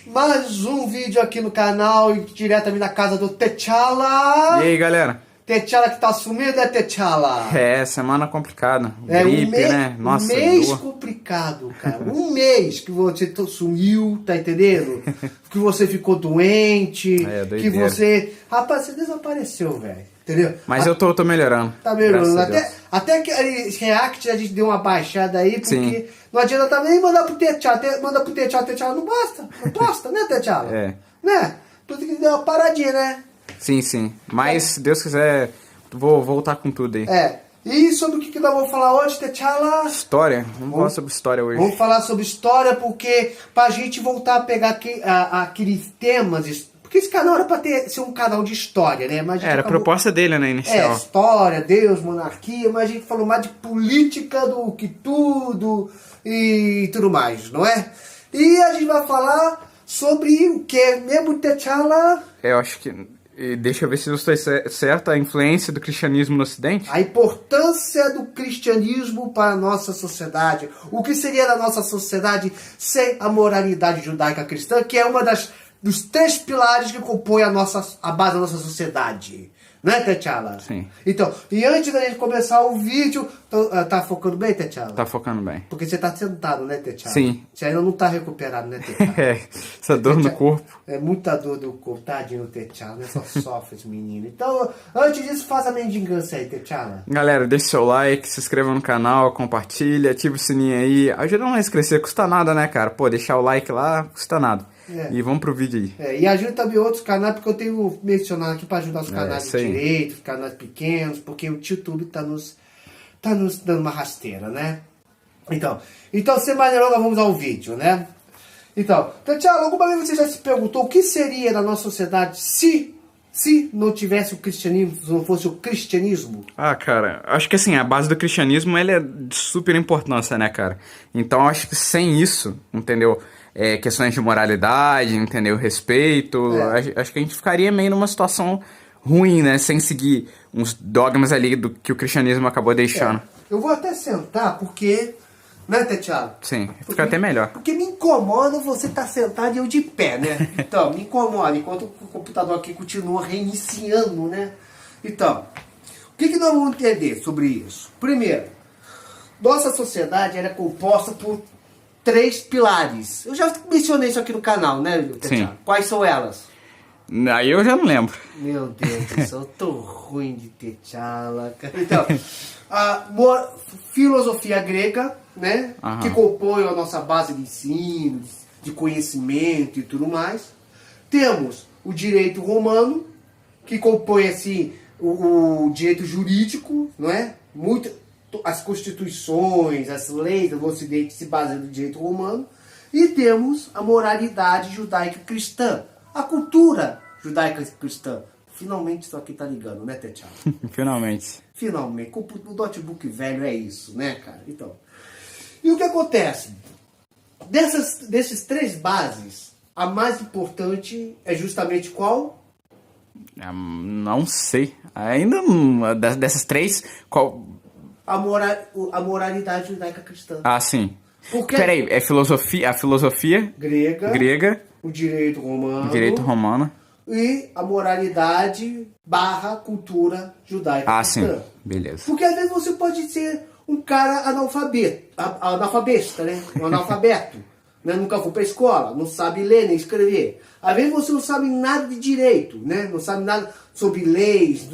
Mais um vídeo aqui no canal, diretamente da casa do T'Challa. E aí, galera? T'Challa que tá sumido, né, T'Challa? Semana complicada. É Gripe, né? Nossa, um mês dor. complicado, cara. Um mês que você sumiu, tá entendendo? Que você ficou doente, que doideira. você... Rapaz, você desapareceu, velho. Entendeu? Mas eu tô melhorando. Tá melhorando. Graças a Deus. Até que React a gente deu uma baixada aí, porque Sim. não adianta nem mandar pro T'Challa. Manda pro T'Challa não basta. Não basta, né, T'Challa? É. Né? Tu tem que dar uma paradinha, né? Sim. Mas, se Deus quiser, vou voltar com tudo aí. E sobre o que nós vamos falar hoje, T'Challa? História? Vamos falar sobre história hoje. Vamos falar sobre história, porque pra gente voltar a pegar aqueles temas... Porque esse canal era pra ser um canal de história, né? Mas Era a proposta dele, né, inicial. História, Deus, monarquia, mas a gente falou mais de política do que tudo e tudo mais, não é? E a gente vai falar sobre o que mesmo, T'Challa? Eu acho que... Deixa eu ver se eu estou certo, a influência do cristianismo no Ocidente. A importância do cristianismo para a nossa sociedade. O que seria da nossa sociedade sem a moralidade judaica cristã, que é uma dos 3 pilares que compõem a base da nossa sociedade. Né, T'Challa? Sim. Então, e antes da gente começar o vídeo... Tá focando bem, T'Challa? Tá focando bem. Porque você tá sentado, né, T'Challa? Sim. Você ainda não tá recuperado, né, T'Challa? Essa dor no corpo. É muita dor do corpo, tadinho do T'Challa, né? Só sofre esse menino. Então, antes disso, faz a mendigância aí, T'Challa. Galera, deixa seu like, se inscreva no canal, compartilha, ativa o sininho aí. Ajuda nós a crescer, custa nada, né, cara? Pô, deixar o like lá, custa nada. E vamos pro vídeo aí. E ajuda também outros canais, porque eu tenho mencionado aqui para ajudar os canais de direito, os canais pequenos, porque o YouTube tá nos dando uma rasteira, né? Então sem mais delongas, vamos ao vídeo, né? Então, T'Challa, alguma vez você já se perguntou o que seria da nossa sociedade se não tivesse o cristianismo, se não fosse o cristianismo? Ah, cara, acho que assim, a base do cristianismo ele é de super importância, né, cara? Então acho que sem isso, entendeu? Questões de moralidade, entendeu? Respeito, acho que a gente ficaria meio numa situação ruim, né? Sem seguir uns dogmas ali do que o cristianismo acabou deixando. Eu vou até sentar, porque... Né, T'Challa? Sim, fica até melhor. Porque me incomoda você estar sentado e eu de pé, né? Então, me incomoda, enquanto o computador aqui continua reiniciando, né? Então, o que nós vamos entender sobre isso? Primeiro, nossa sociedade era composta por 3 pilares. Eu já mencionei isso aqui no canal, né, T'Challa? Sim. Quais são elas? Aí eu já não lembro. Meu Deus do céu, eu tô ruim de T'Challa, cara. Então, a filosofia grega, né? Que compõe a nossa base de ensino, de conhecimento e tudo mais. Temos o direito romano, que compõe assim o direito jurídico, não é? As constituições, as leis do Ocidente se baseiam no direito romano. E temos a moralidade judaica cristã, a cultura judaica cristã. Finalmente isso aqui tá ligando, né, T'Challa? Finalmente. Finalmente. O notebook velho é isso, né, cara? Então. E o que acontece? Desses 3 bases, a mais importante é justamente qual? Não sei. Ainda dessas 3, qual... A moralidade judaica cristã. Ah, sim. Porque... Peraí, a filosofia grega, o direito romano e a moralidade / cultura judaica cristã. Sim, beleza. Porque às vezes você pode ser um cara analfabeta, né? Um analfabeto, né? Nunca foi pra escola, não sabe ler nem escrever. Às vezes você não sabe nada de direito, né? Não sabe nada sobre leis,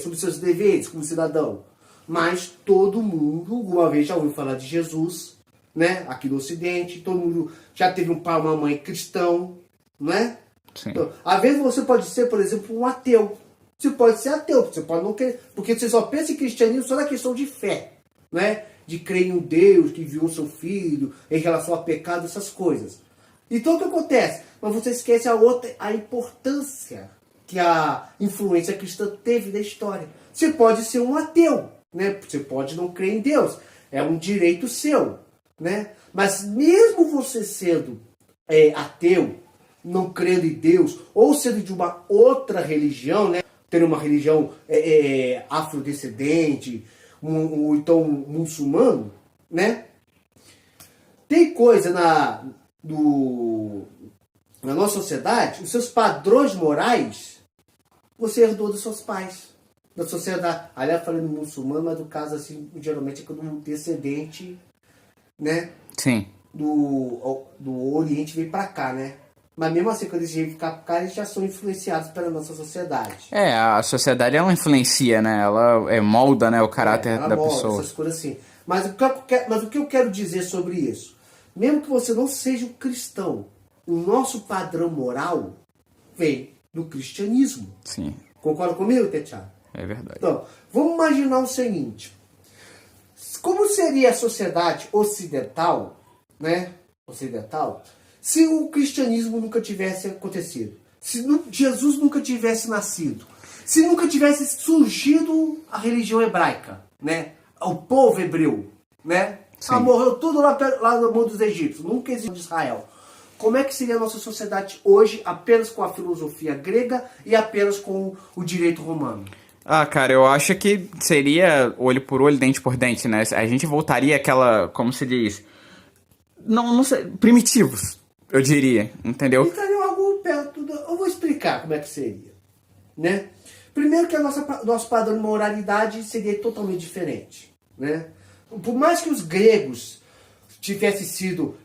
sobre seus deveres como cidadão. Mas todo mundo, alguma vez já ouviu falar de Jesus, né? Aqui no Ocidente, todo mundo já teve um pai e uma mãe cristão, não é? Sim. Então, às vezes você pode ser, por exemplo, um ateu. Você pode ser ateu, você pode não querer, porque você só pensa em cristianismo só na questão de fé, né? De crer em um Deus que enviou seu filho em relação a pecado, essas coisas. Então o que acontece? Mas você esquece a importância que a influência cristã teve na história. Você pode ser um ateu, né? Você pode não crer em Deus, é um direito seu, né? Mas mesmo você sendo ateu, não crendo em Deus, ou sendo de uma outra religião, né? Ter uma religião afrodescendente, ou então muçulmano, né? Tem coisa na nossa sociedade, os seus padrões morais, você herdou dos seus pais. Da sociedade. Aliás, falando muçulmano, mas no caso, assim, geralmente é quando um descendente, né? Sim. Do Oriente vem pra cá, né? Mas mesmo assim, quando eles vêm pra cá, eles já são influenciados pela nossa sociedade. A sociedade, ela influencia, né? Ela molda, né, o caráter Ela da molda, pessoa. essas coisas assim. Mas o que eu quero dizer sobre isso? Mesmo que você não seja um cristão, o nosso padrão moral vem do cristianismo. Sim, Concorda comigo, Tetiana? é verdade. Então, vamos imaginar o seguinte. Como seria a sociedade ocidental, né? Ocidental, se o cristianismo nunca tivesse acontecido? Se Jesus nunca tivesse nascido? Se nunca tivesse surgido a religião hebraica, né? O povo hebreu, né? Morreu tudo lá no mundo dos egípcios. Nunca existiu Israel. Como é que seria a nossa sociedade hoje apenas com a filosofia grega e apenas com o direito romano? Cara, eu acho que seria olho por olho, dente por dente, né? A gente voltaria àquela, como se diz, não sei, primitivos, eu diria, entendeu? Estaria algo perto eu vou explicar como é que seria, né? Primeiro que nosso padrão de moralidade seria totalmente diferente, né? Por mais que os gregos tivessem sido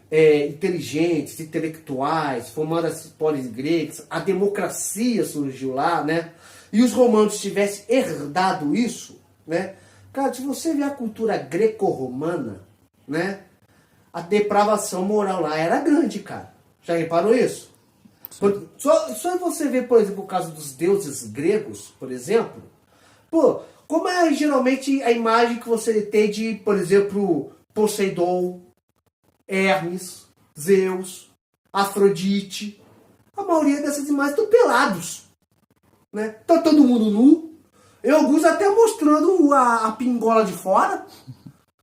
inteligentes, intelectuais, formando as polis gregas, a democracia surgiu lá, né? E os romanos tivessem herdado isso, né? Cara, se você ver a cultura greco-romana, né? A depravação moral lá era grande, cara. Já reparou isso? Só você ver, por exemplo, o caso dos deuses gregos, por exemplo. Pô, como é geralmente a imagem que você tem de, por exemplo, Poseidon, Hermes, Zeus, Afrodite. A maioria dessas imagens estão pelados. Né? Tá todo mundo nu. E alguns até mostrando a pingola de fora.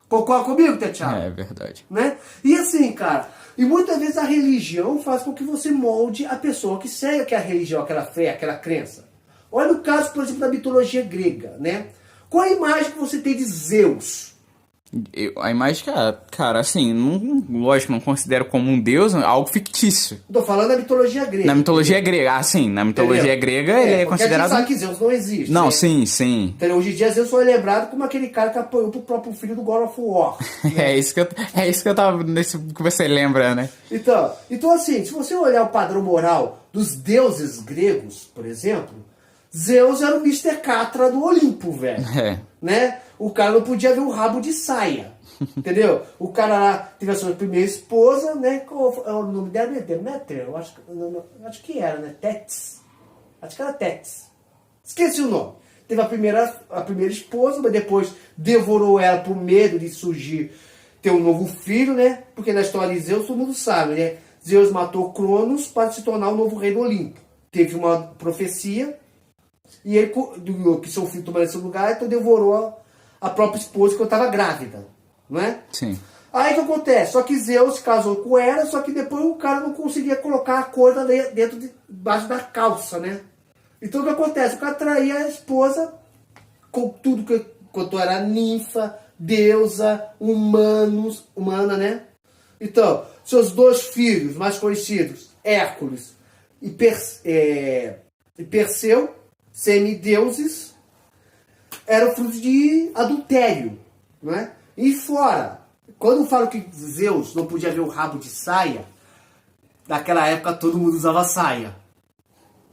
Concorda comigo, Tetiana? É verdade. Né? E assim, cara, e muitas vezes a religião faz com que você molde a pessoa que segue aquela religião, aquela fé, aquela crença. Olha o caso, por exemplo, da mitologia grega, né? Qual a imagem que você tem de Zeus? A imagem, cara, assim, lógico, não considero como um deus, algo fictício. Tô falando da mitologia grega. Na mitologia grega, sim, na mitologia grega ele é considerado... Porque a gente sabe que Zeus não existe. Não, né? sim. Então, hoje em dia Zeus foi lembrado como aquele cara que apoiou pro próprio filho do God of War. Né? É isso que eu tava, nesse que você lembra, né? Então assim, se você olhar o padrão moral dos deuses gregos, por exemplo, Zeus era o Mr. Catra do Olimpo, velho. Né? O cara não podia ver o rabo de saia. Entendeu? O cara lá teve a sua primeira esposa, né? Qual é o nome dela? Deméter? Eu acho que era, né? Tétis. Acho que era Tétis. Esqueci o nome. Teve a primeira esposa, mas depois devorou ela por medo de surgir, ter um novo filho, né? Porque na história de Zeus todo mundo sabe, né? Zeus matou Cronos para se tornar o novo rei do Olimpo. Teve uma profecia e ele, que seu filho tomaria seu lugar, então devorou a própria esposa que estava grávida, não é? Sim. Aí o que acontece? Só que Zeus casou com ela, só que depois o cara não conseguia colocar a corda debaixo da calça, né? Então o que acontece? O cara traía a esposa com tudo quanto era ninfa, deusa, humana, né? Então, seus dois filhos mais conhecidos, Hércules e Perseu, semideuses, eram frutos de adultério, não é? E fora, quando falo que Zeus não podia ver o rabo de saia, naquela época todo mundo usava saia.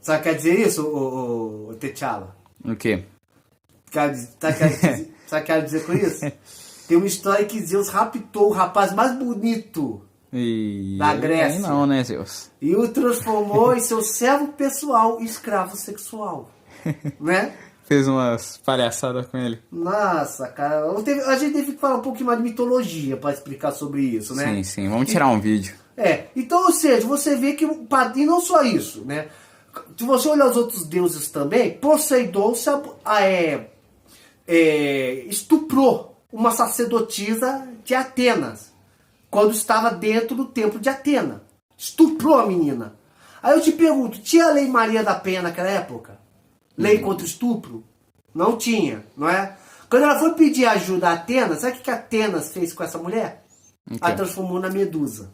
Sabe o que quer dizer isso, o T'Challa? O quê? Sabe o que quer dizer com isso? Tem uma história que Zeus raptou o rapaz mais bonito da Grécia. Não, né, Zeus? E o transformou em seu servo pessoal e escravo sexual. Né? Fez umas palhaçadas com ele. Nossa, cara. A gente teve que falar um pouquinho mais de mitologia para explicar sobre isso, né? Sim. Vamos tirar um vídeo. Então, ou seja, você vê que e não só isso, né? Se você olhar os outros deuses também, Poseidon estuprou uma sacerdotisa de Atenas quando estava dentro do templo de Atena. Estuprou a menina. Aí eu te pergunto, tinha a Lei Maria da Penha naquela época? Lei contra o estupro? Não tinha, não é? Quando ela foi pedir ajuda a Atenas, sabe o que Atenas fez com essa mulher? A transformou na Medusa.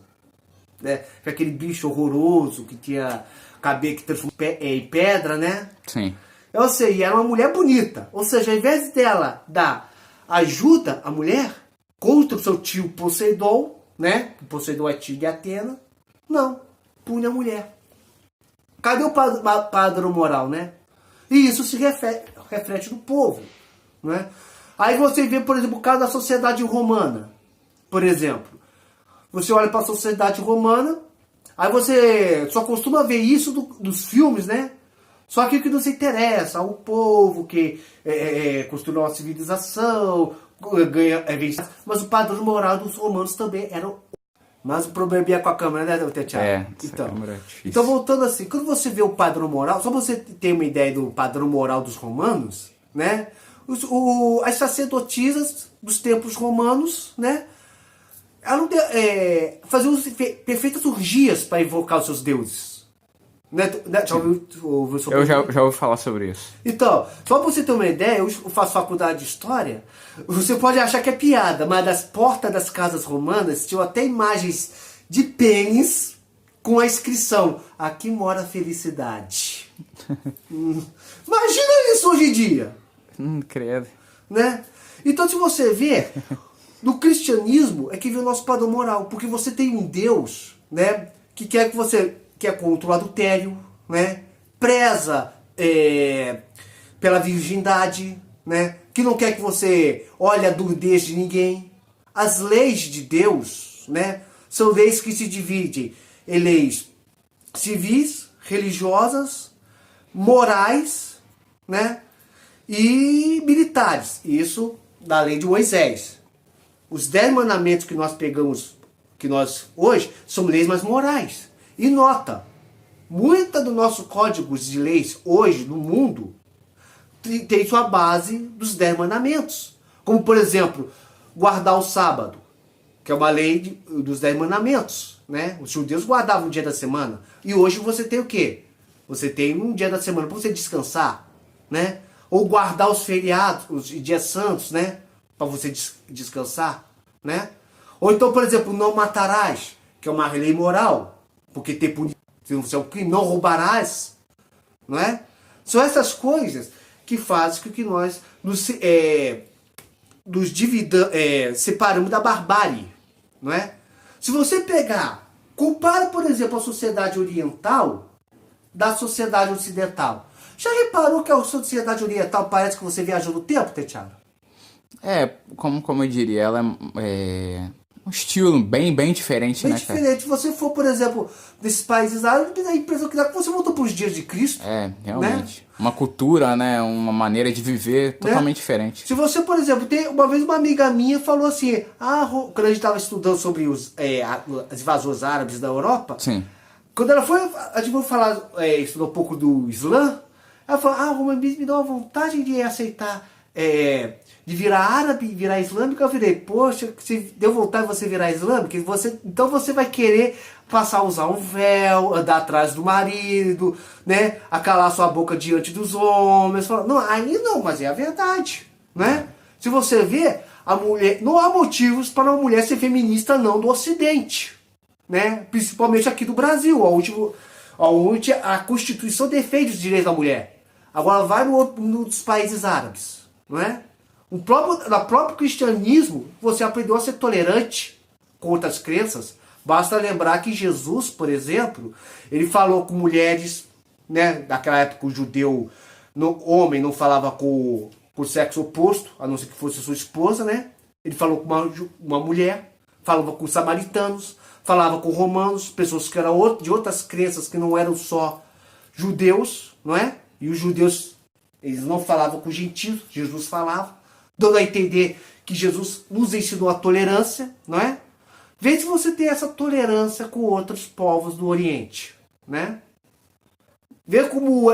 né? Aquele bicho horroroso que tinha cabelo que transformou em pedra, né? Sim. Ou seja, era uma mulher bonita. Ou seja, ao invés dela dar ajuda à mulher contra o seu tio Poseidon, né? Poseidon é tio de Atena. Não, pune a mulher. Cadê o padrão moral, né? E isso se reflete no povo, né? Aí você vê, por exemplo, o caso da sociedade romana. Por exemplo, você olha para a sociedade romana, aí você só costuma ver isso dos filmes, né? Só aquilo que nos interessa, o povo que construiu uma civilização, ganha, mas o padrão moral dos romanos também era. Mas o problema é com a câmera, né, Tiago? Então, voltando assim, quando você vê o padrão moral, só você ter uma ideia do padrão moral dos romanos, né? As sacerdotisas dos tempos romanos, né? Faziam perfeitas orgias para invocar os seus deuses. Né? Já ouviu sobre isso? Eu já ouvi falar sobre isso. Então, só para você ter uma ideia, eu faço faculdade de História, você pode achar que é piada, mas das portas das casas romanas tinham até imagens de pênis com a inscrição: aqui mora a felicidade. Imagina isso hoje em dia. Credo. Né? Então, se você vê, no cristianismo é que vem o nosso padrão moral, porque você tem um Deus, né, que quer que você contra o adultério, né, preza pela virgindade, né, que não quer que você olhe a nudez de ninguém. As leis de Deus, né, são leis que se dividem em leis civis, religiosas, morais, né, e militares. Isso da lei de Moisés. Os 10 mandamentos que nós pegamos, que nós hoje, são leis mais morais. E nota, muita do nosso código de leis hoje no mundo tem sua base dos 10 mandamentos. Como, por exemplo, guardar o sábado, que é uma lei dos 10 mandamentos, né? Os judeus guardavam um dia da semana. E hoje você tem o quê? Você tem um dia da semana para você descansar, né? Ou guardar os feriados, os dias santos, né? Para você descansar, né? Ou então, por exemplo, não matarás, que é uma lei moral, porque ter punição é um crime, não roubarás, não é? São essas coisas que fazem com que nós nos separamos da barbárie, não é? Se você pegar, compara, por exemplo, a sociedade oriental da sociedade ocidental. Já reparou que a sociedade oriental parece que você viajou no tempo, Tetiana? Como eu diria, ela é um estilo bem diferente, bem né, diferente. cara? Se você for, por exemplo, desses países árabes, a impressão que dá que você voltou para os dias de Cristo. Realmente. Né? Uma cultura, né? Uma maneira de viver totalmente diferente. Se você, por exemplo, tem uma vez uma amiga minha falou assim, quando a gente estava estudando sobre as invasões árabes da Europa, sim, quando ela foi, a gente foi estudar um pouco do Islã, ela falou, Roma me deu uma vontade de aceitar, de virar árabe, virar islâmico. Eu virei, poxa, se deu vontade de você virar islâmico, então você vai querer passar a usar um véu, andar atrás do marido, né, acalar sua boca diante dos homens. Não, aí não, mas é a verdade, né? Se você vê, a mulher, não há motivos para uma mulher ser feminista não do Ocidente, né? Principalmente aqui do Brasil, onde a Constituição defende os direitos da mulher. Agora vai nos países árabes, não é? No próprio cristianismo, você aprendeu a ser tolerante com outras crenças. Basta lembrar que Jesus, por exemplo, ele falou com mulheres, né? Naquela época o judeu, homem não falava com o sexo oposto, a não ser que fosse sua esposa, né? Ele falou com uma mulher, falava com samaritanos, falava com romanos, pessoas que eram de outras crenças que não eram só judeus, não é? E os judeus, eles não falavam com os gentios, Jesus falava, dando a entender que Jesus nos ensinou a tolerância, não é? Vê se você tem essa tolerância com outros povos do Oriente, né? Vê como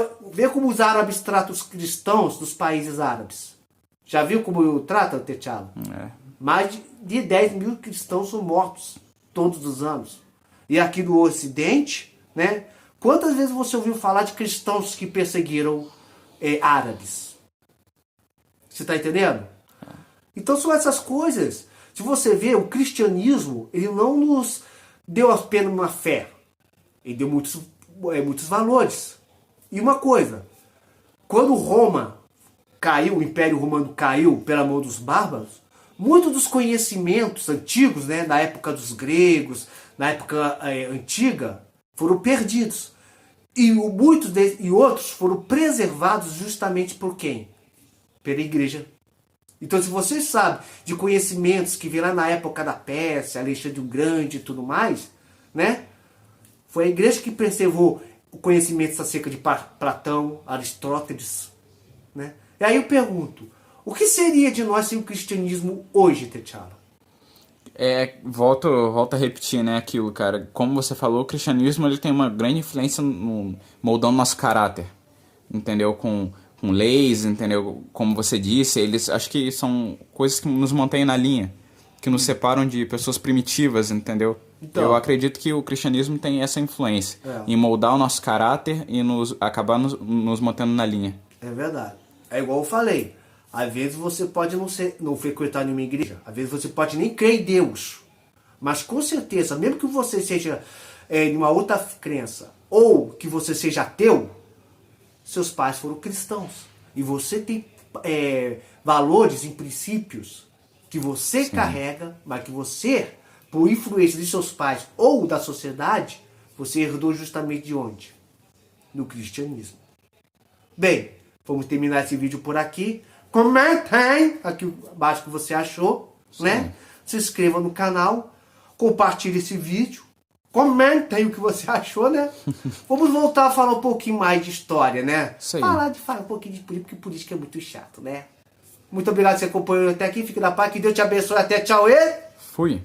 os árabes tratam os cristãos dos países árabes. Já viu como tratam, Tetiano? Mais de 10 mil cristãos são mortos todos os anos. E aqui no Ocidente, né? Quantas vezes você ouviu falar de cristãos que perseguiram árabes? Você está entendendo? Então são essas coisas. Se você vê, o cristianismo, ele não nos deu apenas uma fé. Ele deu muitos valores. E uma coisa, quando Roma caiu, o Império Romano caiu pela mão dos bárbaros, muitos dos conhecimentos antigos, né, na época dos gregos, na época antiga, foram perdidos. E e outros foram preservados justamente por quem? Pela igreja. Então, se você sabe de conhecimentos que vieram na época da Pérsia, Alexandre o Grande e tudo mais, né? Foi a igreja que preservou o conhecimento acerca de Platão, Aristóteles, né? E aí eu pergunto, o que seria de nós sem o cristianismo hoje, T'Challa? Volto a repetir, né, aquilo, cara. Como você falou, o cristianismo ele tem uma grande influência no moldando nosso caráter, entendeu? Com leis, entendeu? Como você disse, eles acho que são coisas que nos mantêm na linha, que nos separam de pessoas primitivas, entendeu? Então, eu acredito que o cristianismo tem essa influência em moldar o nosso caráter e acabar nos mantendo na linha. É verdade. É igual eu falei. Às vezes você pode não frequentar nenhuma igreja. Às vezes você pode nem crer em Deus. Mas com certeza, mesmo que você seja de uma outra crença, ou que você seja ateu, seus pais foram cristãos. E você tem valores e princípios que você carrega, mas que você, por influência de seus pais ou da sociedade, você herdou justamente de onde? No cristianismo. Bem, vamos terminar esse vídeo por aqui. Comentem aqui abaixo o que você achou, né? Se inscreva no canal, compartilhe esse vídeo, comentem o que você achou, né? Vamos voltar a falar um pouquinho mais de história, né? Falar um pouquinho de política, porque política é muito chato, né? Muito obrigado por você acompanhou até aqui, fique na paz, que Deus te abençoe, até tchau e... Fui.